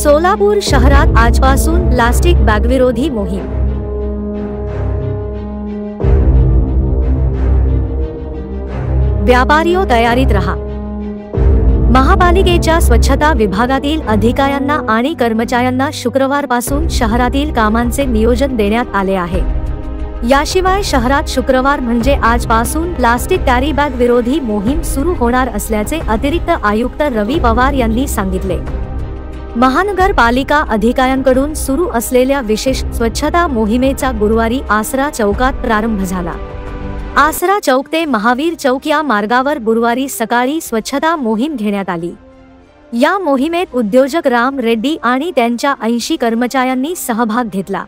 सोलापूर शहरात आजपासून प्लास्टिक बॅगविरोधी मोहीम। व्यापारीओ तयारीत रहा। महापालिकेच्या स्वच्छता विभागातील अधिकाऱ्यांना आणि कर्मचाऱ्यांना शुक्रवारपासून शहरातील कामांचे नियोजन देण्यात आले आहे। याशिवाय शहरात शुक्रवार म्हणजे आजपासून प्लास्टिक कॅरी बॅग विरोधी मोहीम सुरू होणार असल्याचे अतिरिक्त आयुक्त रवी पवार यांनी सांगितले। महानगरपालिका अधिकाऱ्यांकडून सुरू असलेल्या विशेष स्वच्छता मोहिमेचा गुरुवारी आसरा चौकात प्रारंभ झाला। आसरा चौक ते महावीर चौक या मार्गावर गुरुवारी सकाळी स्वच्छता मोहीम घेण्यात आली। या मोहिमेत उद्योजक राम रेड्डी आणि त्यांच्या 80 कर्मचाऱ्यांनी सहभाग घेतला।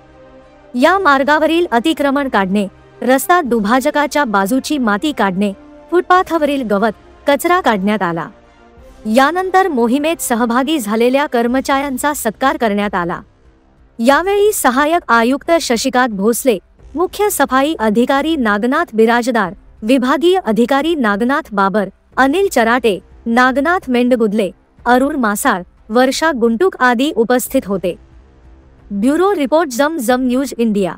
या मार्गावरील अतिक्रमण काढणे, रस्ता दुभाजकाच्या बाजूची माती काढणे, फुटपाथवरील गवत, कचरा काढण्यात आला। यानंतर मोहिमेत सहभागी झालेल्या कर्मचाऱ्यांचा सत्कार करण्यात आला। यावेळी सहाय्यक आयुक्त शशिकांत भोसले, मुख्य सफाई अधिकारी नागनाथ बिराजदार, विभागीय अधिकारी नागनाथ बाबर, अनिल चराटे, नागनाथ मेंडगुदले, अरुण मासाळ, वर्षा गुंटुक आदी उपस्थित होते। ब्युरो रिपोर्ट जम न्यूज इंडिया।